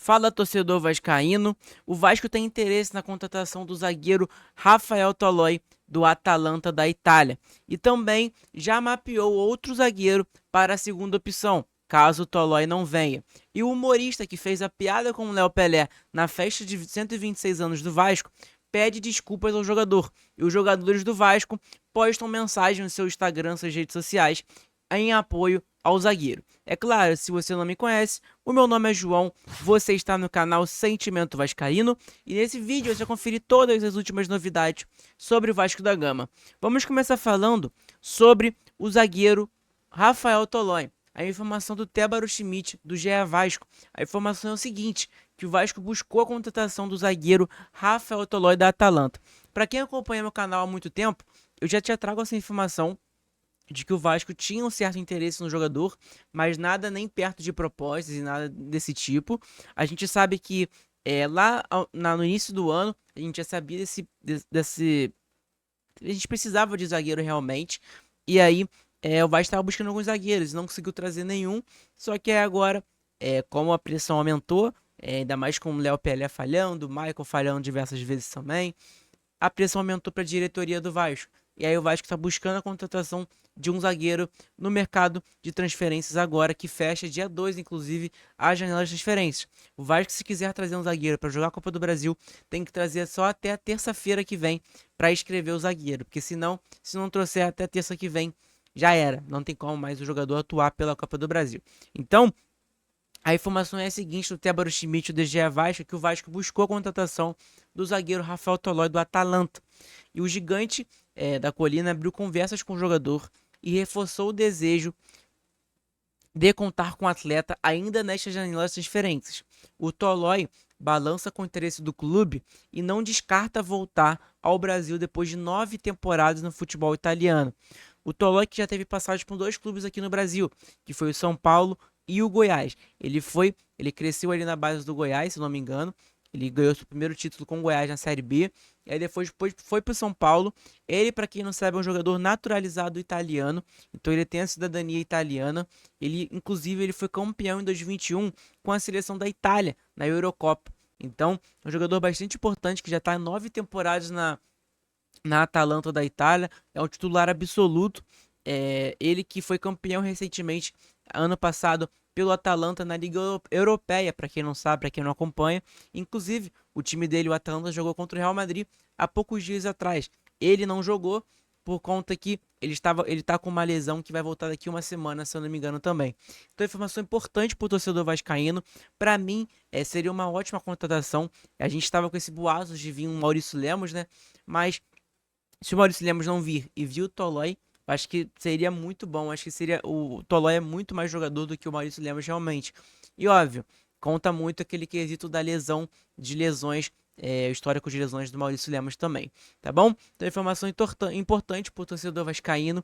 Fala, torcedor vascaíno. O Vasco tem interesse na contratação do zagueiro Rafael Toloi, do Atalanta da Itália, e também já mapeou outro zagueiro para a segunda opção, caso o Toloi não venha. E o humorista que fez a piada com o Léo Pelé na festa de 126 anos do Vasco pede desculpas ao jogador. E os jogadores do Vasco postam mensagem no seu Instagram, suas redes sociais, em apoio ao zagueiro. É claro, se você não me conhece, o meu nome é João, você está no canal Sentimento Vascaíno e nesse vídeo você vai conferir todas as últimas novidades sobre o Vasco da Gama. Vamos começar falando sobre o zagueiro Rafael Toloi. A informação do Tébaro Schmidt, do GE Vasco. A informação é o seguinte, que o Vasco buscou a contratação do zagueiro Rafael Toloi da Atalanta. Para quem acompanha meu canal há muito tempo, eu já te trago essa informação de que o Vasco tinha um certo interesse no jogador, mas nada nem perto de propostas e nada desse tipo. A gente sabe que no início do ano, a gente já sabia desse. A gente precisava de zagueiro realmente. E aí, o Vasco estava buscando alguns zagueiros, não conseguiu trazer nenhum. Só que agora, como a pressão aumentou, ainda mais com o Léo Pelé falhando, o Michael falhando diversas vezes também, a pressão aumentou para a diretoria do Vasco. E aí o Vasco está buscando a contratação de um zagueiro no mercado de transferências agora, que fecha dia 2, inclusive, a janela de transferências. O Vasco, se quiser trazer um zagueiro para jogar a Copa do Brasil, tem que trazer só até a terça-feira que vem para escrever o zagueiro, porque senão, se não trouxer até terça que vem, já era. Não tem como mais o jogador atuar pela Copa do Brasil. Então, a informação é a seguinte do Tébaro Schmidt do GE Vasco, que o Vasco buscou a contratação do zagueiro Rafael Toloi do Atalanta. E o gigante da colina abriu conversas com o jogador e reforçou o desejo de contar com o atleta ainda nesta janela de transferências. O Toloi balança com o interesse do clube e não descarta voltar ao Brasil depois de 9 temporadas no futebol italiano. O Toloi que já teve passagem por 2 clubes aqui no Brasil, que foi o São Paulo e o Goiás. Ele cresceu ali na base do Goiás, se não me engano. Ele ganhou seu primeiro título com o Goiás na Série B. E aí depois foi para o São Paulo. Ele, para quem não sabe, é um jogador naturalizado italiano. Então ele tem a cidadania italiana. Ele, inclusive, ele foi campeão em 2021 com a seleção da Itália na Eurocopa. Então, é um jogador bastante importante que já está em 9 temporadas na Atalanta da Itália. É um titular absoluto. Ele que foi campeão recentemente, ano passado, pelo Atalanta na Liga Europeia, para quem não sabe, para quem não acompanha. Inclusive, o time dele, o Atalanta, jogou contra o Real Madrid há poucos dias atrás. Ele não jogou por conta que ele tá com uma lesão que vai voltar daqui uma semana, se eu não me engano também. Então, informação importante para o torcedor vascaíno. Para mim, seria uma ótima contratação. A gente estava com esse boato de vir um Maurício Lemos, né? Mas se o Maurício Lemos não vir e vir o Toloi, acho que seria muito bom. Acho que seria o Toloi é muito mais jogador do que o Maurício Lemos realmente. E óbvio, conta muito aquele quesito da lesão, de lesões, o histórico de lesões do Maurício Lemos também, tá bom? Então, informação importante para o torcedor vascaíno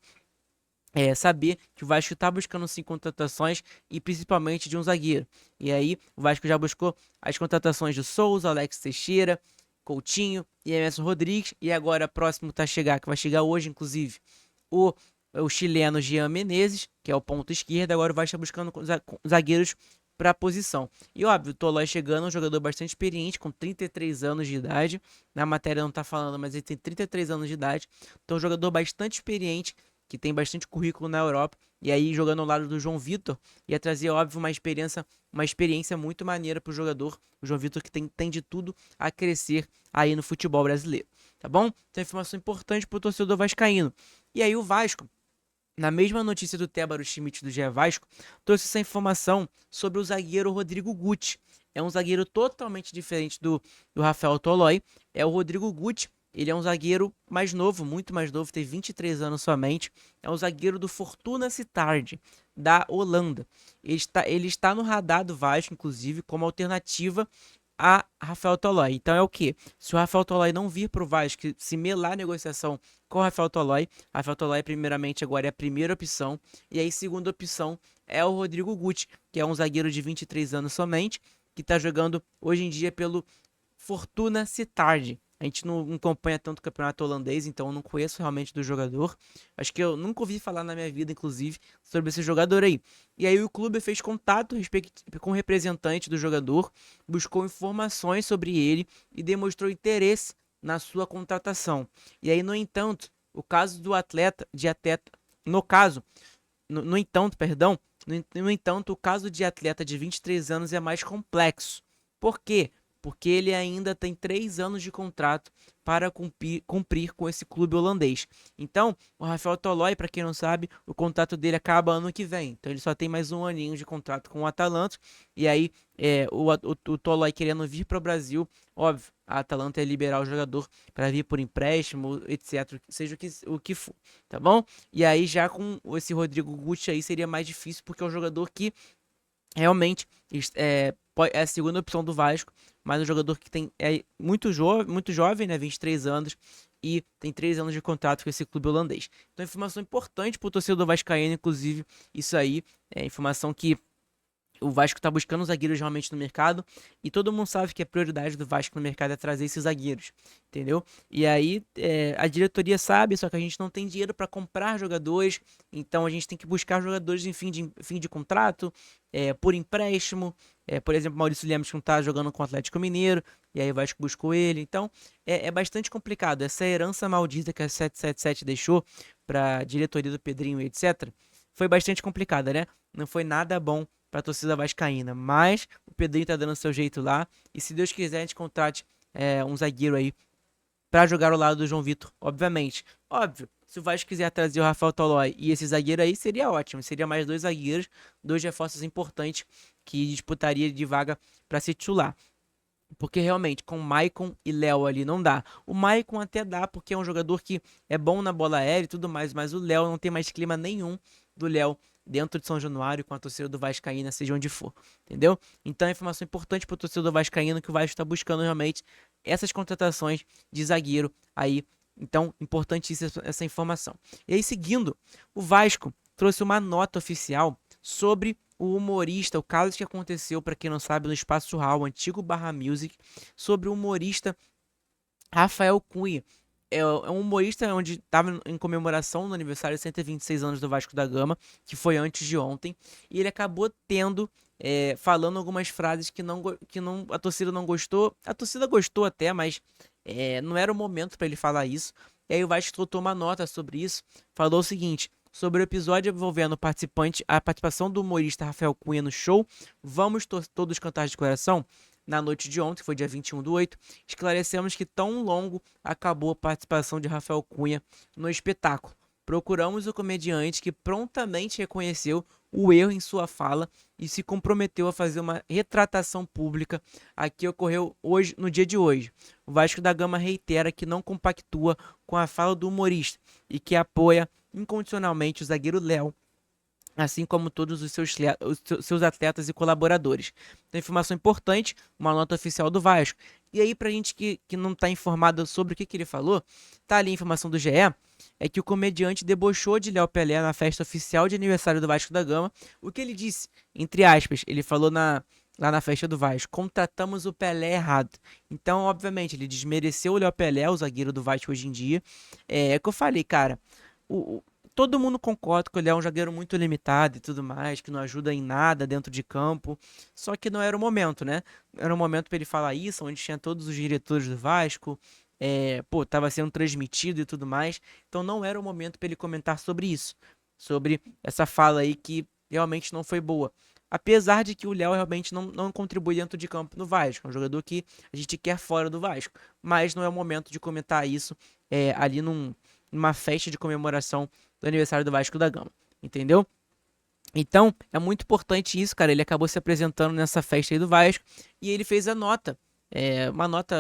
saber que o Vasco está buscando sim contratações e principalmente de um zagueiro. E aí, o Vasco já buscou as contratações de Souza, Alex Teixeira, Coutinho e Emerson Rodrigues. E agora, próximo tá chegar, que vai chegar hoje, inclusive, o, o chileno Jean Menezes, que é o ponto esquerdo. Agora vai estar buscando zagueiros para a posição. E óbvio, o Tolói chegando, um jogador bastante experiente, com 33 anos de idade. Na matéria não tá falando, mas ele tem 33 anos de idade. Então, um jogador bastante experiente, que tem bastante currículo na Europa. E aí, jogando ao lado do João Vitor, ia trazer, óbvio, uma experiência muito maneira para o jogador. O João Vitor que tem de tudo a crescer aí no futebol brasileiro. Tá bom? Então, informação importante para o torcedor vascaíno. E aí, o Vasco, na mesma notícia do Tébaro Schmidt do GE Vasco, trouxe essa informação sobre o zagueiro Rodrigo Guti. É um zagueiro totalmente diferente do Rafael Toloi. É o Rodrigo Guti. Ele é um zagueiro mais novo, muito mais novo, tem 23 anos somente. É um zagueiro do Fortuna Sittard, da Holanda. Ele está no radar do Vasco, inclusive, como alternativa a Rafael Toloi. Então é o que? Se o Rafael Toloi não vir para o Vasco, se melar a negociação com o Rafael Toloi primeiramente agora é a primeira opção. E aí segunda opção é o Rodrigo Guti, que é um zagueiro de 23 anos somente, que está jogando hoje em dia pelo Fortuna Sittard. A gente não acompanha tanto o campeonato holandês, então eu não conheço realmente do jogador. Acho que eu nunca ouvi falar na minha vida, inclusive, sobre esse jogador aí. E aí o clube fez contato com o representante do jogador, buscou informações sobre ele e demonstrou interesse na sua contratação. E aí, no entanto, o caso do atleta, no caso, no entanto, perdão, no entanto, o caso de atleta de 23 anos é mais complexo. Por quê? Porque ele ainda tem 3 anos de contrato para cumprir com esse clube holandês. Então, o Rafael Tolói, para quem não sabe, o contrato dele acaba ano que vem. Então, ele só tem mais um aninho de contrato com o Atalanta. E aí, o Tolói querendo vir para o Brasil, óbvio, a Atalanta ia liberar o jogador para vir por empréstimo, etc. Seja o que for, tá bom? E aí, já com esse Rodrigo Guti aí, seria mais difícil, porque é um jogador que realmente é a segunda opção do Vasco, mas um jogador que é muito jovem, né, 23 anos, e tem 3 anos de contrato com esse clube holandês. Então, informação importante para o torcedor vascaíno, inclusive, isso aí é informação que o Vasco tá buscando zagueiros realmente no mercado e todo mundo sabe que a prioridade do Vasco no mercado é trazer esses zagueiros, entendeu? E aí a diretoria sabe, só que a gente não tem dinheiro para comprar jogadores, então a gente tem que buscar jogadores em fim de contrato, por empréstimo. Por exemplo, Maurício Lemos que não tá jogando com o Atlético Mineiro, e aí o Vasco buscou ele. Então é bastante complicado. Essa herança maldita que a 777 deixou para a diretoria do Pedrinho, etc., foi bastante complicada, né? Não foi nada bom para a torcida vascaína, mas o Pedrinho tá dando seu jeito lá, e se Deus quiser a gente contrate um zagueiro aí para jogar ao lado do João Vitor, obviamente. Óbvio, se o Vasco quiser trazer o Rafael Tolói e esse zagueiro aí, seria ótimo, seria mais 2 zagueiros, 2 reforços importantes que disputaria de vaga para se titular. Porque realmente, com Maicon e Léo ali não dá. O Maicon até dá, porque é um jogador que é bom na bola aérea e tudo mais, mas o Léo não tem mais clima nenhum do Léo dentro de São Januário com a torcida do Vascaína, seja onde for, entendeu? Então é informação importante para o torcedor do Vascaíno que o Vasco está buscando realmente essas contratações de zagueiro aí. Então, importantíssima essa informação. E aí, seguindo, o Vasco trouxe uma nota oficial sobre o humorista, o caso que aconteceu, para quem não sabe, no Espaço Hall, antigo Barra Music, sobre o humorista Rafael Cunha. É um humorista onde estava em comemoração no aniversário de 126 anos do Vasco da Gama, que foi antes de ontem, e ele acabou falando algumas frases que a torcida não gostou. A torcida gostou até, mas não era o momento para ele falar isso. E aí o Vasco soltou uma nota sobre isso, falou o seguinte: sobre o episódio envolvendo a participação do humorista Rafael Cunha no show, vamos todos cantar de coração? Na noite de ontem, que foi dia 21/8, esclarecemos que tão longo acabou a participação de Rafael Cunha no espetáculo. Procuramos o comediante que prontamente reconheceu o erro em sua fala e se comprometeu a fazer uma retratação pública a que ocorreu hoje, no dia de hoje. O Vasco da Gama reitera que não compactua com a fala do humorista e que apoia incondicionalmente o zagueiro Léo, assim como todos os seus atletas e colaboradores. Então, informação importante, uma nota oficial do Vasco. E aí, pra gente que não tá informado sobre o que ele falou, tá ali a informação do GE, é que o comediante debochou de Léo Pelé na festa oficial de aniversário do Vasco da Gama. O que ele disse, entre aspas, ele falou lá na festa do Vasco: contratamos o Pelé errado. Então, obviamente, ele desmereceu o Léo Pelé, o zagueiro do Vasco hoje em dia. É que eu falei, cara, o, todo mundo concorda que ele é um zagueiro muito limitado e tudo mais, que não ajuda em nada dentro de campo. Só que não era o momento, né? Era o momento para ele falar isso, onde tinha todos os diretores do Vasco. Tava sendo transmitido e tudo mais. Então não era o momento para ele comentar sobre isso. Sobre essa fala aí que realmente não foi boa. Apesar de que o Léo realmente não contribui dentro de campo no Vasco. É um jogador que a gente quer fora do Vasco. Mas não é o momento de comentar isso ali numa festa de comemoração do aniversário do Vasco da Gama, entendeu? Então, é muito importante isso, cara. Ele acabou se apresentando nessa festa aí do Vasco e ele fez a nota.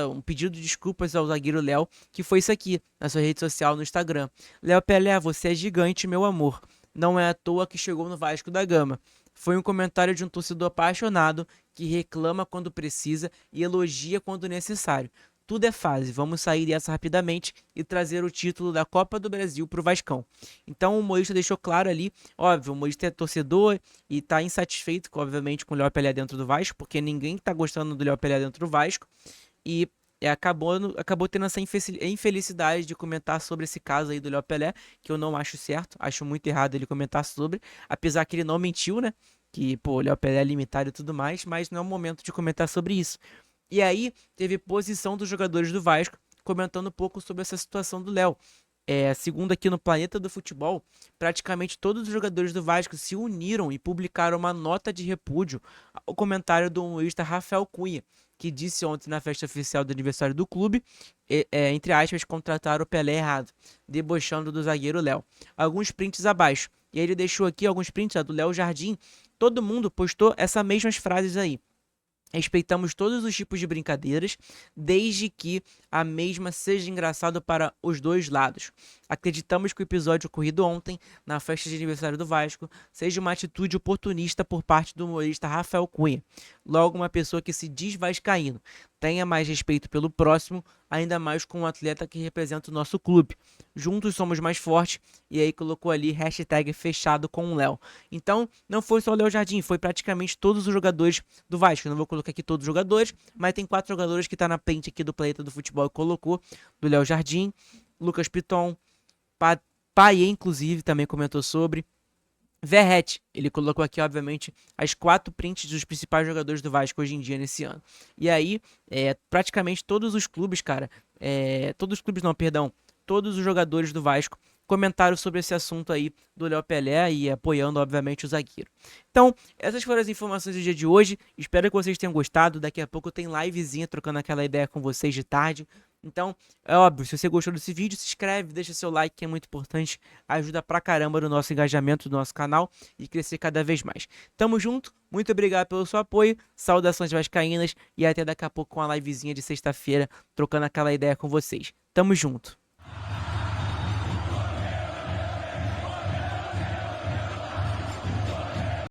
Um pedido de desculpas ao zagueiro Léo, que foi isso aqui, na sua rede social, no Instagram. Léo Pelé, você é gigante, meu amor. Não é à toa que chegou no Vasco da Gama. Foi um comentário de um torcedor apaixonado que reclama quando precisa e elogia quando necessário. Tudo é fase, vamos sair dessa rapidamente e trazer o título da Copa do Brasil pro Vascão. Então o humorista deixou claro ali, óbvio, o humorista é torcedor e tá insatisfeito, obviamente, com o Léo Pelé dentro do Vasco, porque ninguém tá gostando do Léo Pelé dentro do Vasco. E acabou tendo essa infelicidade de comentar sobre esse caso aí do Léo Pelé, que eu não acho certo, acho muito errado ele comentar sobre, apesar que ele não mentiu, né? Que, pô, o Léo Pelé é limitado e tudo mais, mas não é o momento de comentar sobre isso. E aí, teve posição dos jogadores do Vasco comentando um pouco sobre essa situação do Léo. Segundo aqui no Planeta do Futebol, praticamente todos os jogadores do Vasco se uniram e publicaram uma nota de repúdio ao comentário do humorista Rafael Cunha, que disse ontem na festa oficial do aniversário do clube, entre aspas, contrataram o Pelé errado, debochando do zagueiro Léo. Alguns prints abaixo. E aí ele deixou aqui alguns prints do Léo Jardim. Todo mundo postou essas mesmas frases aí. Respeitamos todos os tipos de brincadeiras, desde que a mesma seja engraçada para os dois lados. Acreditamos que o episódio ocorrido ontem, na festa de aniversário do Vasco, seja uma atitude oportunista por parte do humorista Rafael Cunha, logo uma pessoa que se diz vascaíno. Tenha mais respeito pelo próximo, ainda mais com um atleta que representa o nosso clube. Juntos somos mais fortes, e aí colocou ali hashtag fechado com o Léo. Então, não foi só o Léo Jardim, foi praticamente todos os jogadores do Vasco. Eu não vou colocar aqui todos os jogadores, mas tem 4 jogadores que tá na print aqui do Planeta do Futebol e colocou, do Léo Jardim, Lucas Piton, Paier, inclusive, também comentou sobre. Verratti, ele colocou aqui, obviamente, as 4 prints dos principais jogadores do Vasco hoje em dia nesse ano. E aí, praticamente todos os clubes, cara, todos os clubes não, perdão, todos os jogadores do Vasco comentaram sobre esse assunto aí do Léo Pelé e apoiando, obviamente, o zagueiro. Então, essas foram as informações do dia de hoje. Espero que vocês tenham gostado. Daqui a pouco tem livezinha trocando aquela ideia com vocês de tarde. Então, é óbvio, se você gostou desse vídeo, se inscreve, deixa seu like, que é muito importante, ajuda pra caramba no nosso engajamento do nosso canal e crescer cada vez mais. Tamo junto, muito obrigado pelo seu apoio, saudações vascaínas e até daqui a pouco com a livezinha de sexta-feira, trocando aquela ideia com vocês. Tamo junto.